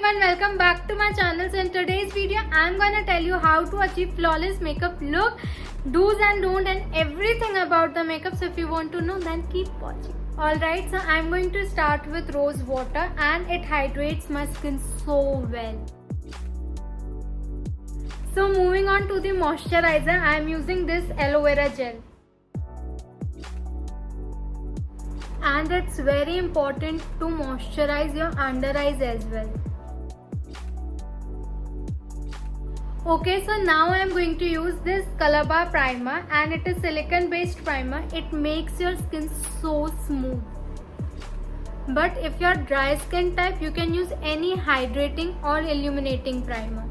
everyone, welcome back to my channel. So in today's video I'm gonna tell you how to achieve flawless makeup look, do's and don'ts and everything about the makeup. So if you want to know, then keep watching. Alright, so I'm going to start with rose water and it hydrates my skin so well. So moving on to the moisturizer, I'm using this aloe vera gel. And it's very important to moisturize your under eyes as well. Okay, so now I am going to use this Color Bar primer and it is silicone based primer. It makes your skin so smooth. But if you're dry skin type, you can use any hydrating or illuminating primer.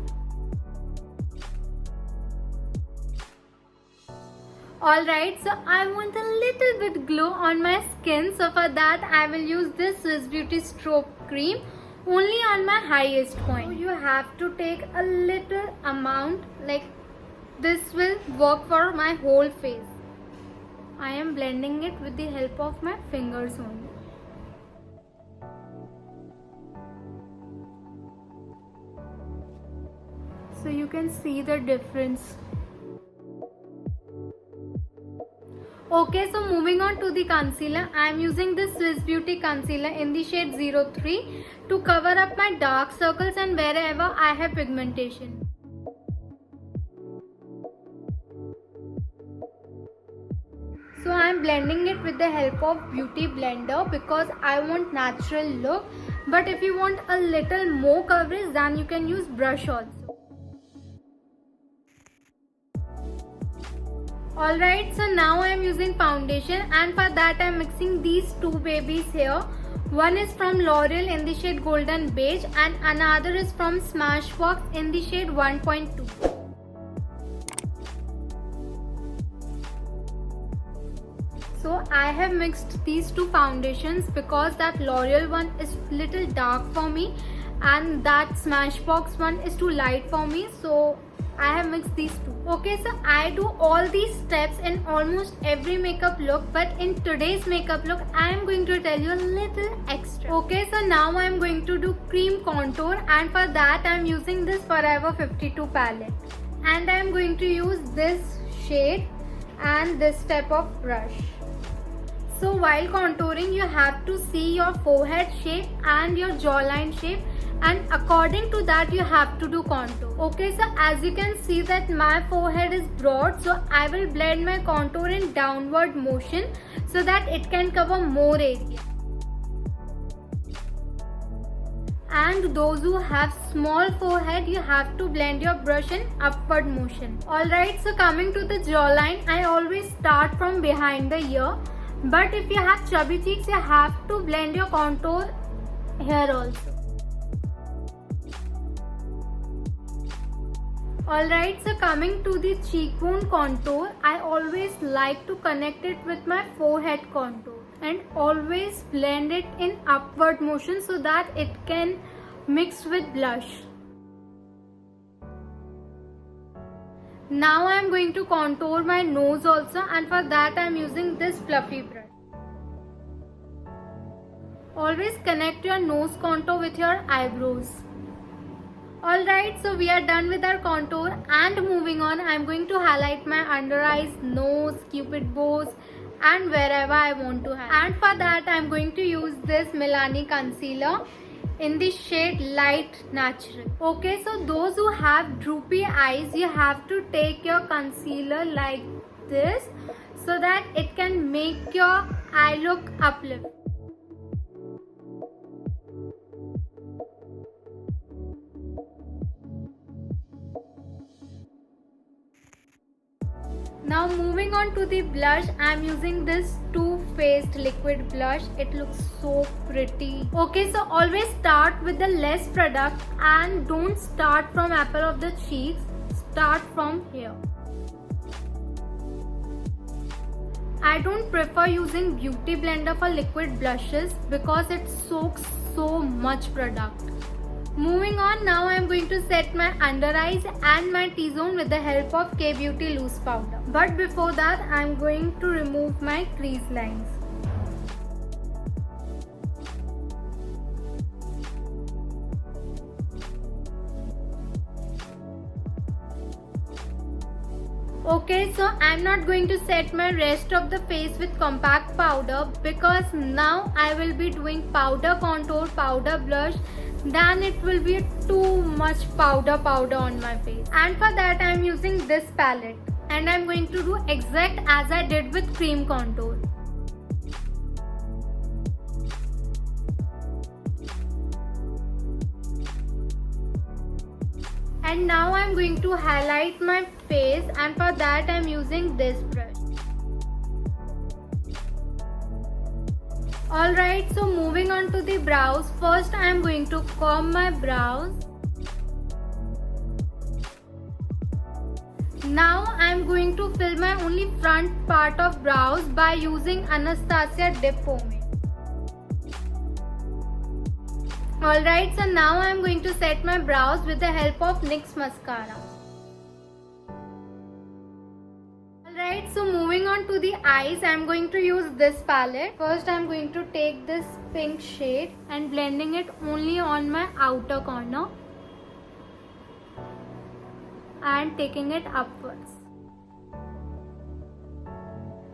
Alright, so I want a little bit glow on my skin. So for that I will use this Swiss Beauty Strobe Cream only on my highest point. So you have to take a little amount, like this will work for my whole face. I am blending it with the help of my fingers only. So you can see the difference. Okay, so moving on to the concealer, I am using this Swiss Beauty concealer in the shade 03 to cover up my dark circles and wherever I have pigmentation. So I am blending it with the help of Beauty Blender because I want natural look. But if you want a little more coverage, then you can use brush also. Alright, so now I am using foundation and for that I am mixing these two babies here. One is from L'Oreal in the shade Golden Beige and another is from Smashbox in the shade 1.2. So I have mixed these two foundations because that L'Oreal one is little dark for me and that Smashbox one is too light for me. So I have mixed these two. Okay, so I do all these steps in almost every makeup look, but in today's makeup look I am going to tell you a little extra. Okay, so now I am going to do cream contour and for that I am using this Forever 52 palette and I am going to use this shade and this type of brush. So while contouring you have to see your forehead shape and your jawline shape and according to that you have to do contour. Okay, so as you can see that my forehead is broad, so I will blend my contour in downward motion so that it can cover more area. And those who have small forehead, you have to blend your brush in upward motion. Alright, so coming to the jawline, I always start from behind the ear. But if you have chubby cheeks, you have to blend your contour here also. Alright, so coming to the cheekbone contour, I always like to connect it with my forehead contour and always blend it in upward motion so that it can mix with blush. Now I am going to contour my nose also and for that I am using this fluffy brush. Always connect your nose contour with your eyebrows. Alright, so we are done with our contour and moving on, I am going to highlight my under eyes, nose, cupid bows and wherever I want to highlight. And for that I am going to use this Milani concealer in the shade Light Natural. Okay, so those who have droopy eyes, you have to take your concealer like this so that it can make your eye look uplift. Now moving on to the blush, I am using this Too Faced liquid blush. It looks so pretty. Okay, so always start with the less product and don't start from apple of the cheeks. Start from here. I don't prefer using Beauty Blender for liquid blushes because it soaks so much product. Moving on, now I am going to set my under eyes and my T-zone with the help of K-Beauty loose powder. But before that, I am going to remove my crease lines. . 。 . 。 . 。 . 。 . . . . . . . . . . 。 . . . 。 . . 。 . . 。 . . 。 . . 。 . 。 . 。 . . 。 . 。 . 。 . 。 . . 。 . . . . 。 . 。 . Okay, so I'm not going to set my rest of the face with compact powder because now I will be doing powder contour, powder blush. Then it will be too much powder on my face. And for that I'm using this palette. And I'm going to do exact as I did with cream contour. And now I'm going to highlight my face, and for that I'm using this brush. Alright, so moving on to the brows. First I'm going to comb my brows. Now I'm going to fill my only front part of brows by using Anastasia Dip Pomade. Alright, so now I am going to set my brows with the help of NYX mascara. Alright, so moving on to the eyes, I am going to use this palette. First I am going to take this pink shade and blending it only on my outer corner and taking it upwards.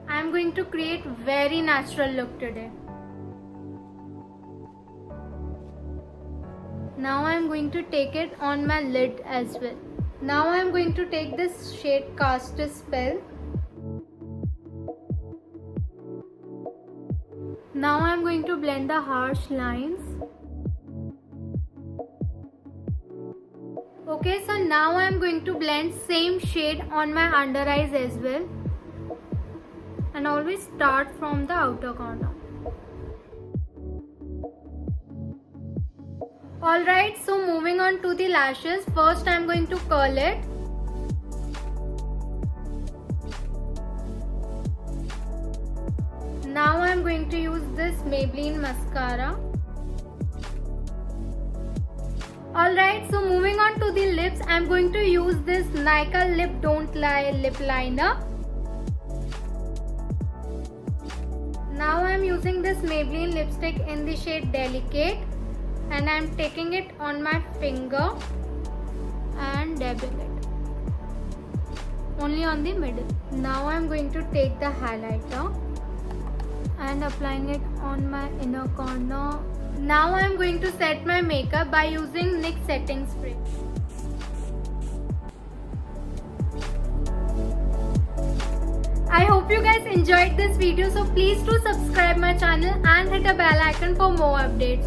I am going to create very natural look today. Now I am going to take it on my lid as well. Now I am going to take this shade Cast a Spell. Now I am going to blend the harsh lines. Okay, so now I am going to blend same shade on my under eyes as well. And always start from the outer corner. Alright, so moving on to the lashes. First I am going to curl it. Now I am going to use this Maybelline mascara. Alright, so moving on to the lips, I am going to use this Nykaa Lip Don't Lie lip liner. Now I am using this Maybelline lipstick in the shade Delicate. And I am taking it on my finger and dabbing it only on the middle. Now I am going to take the highlighter and applying it on my inner corner. Now I am going to set my makeup by using NYX setting spray. I hope you guys enjoyed this video, so please do subscribe my channel and hit a bell icon for more updates.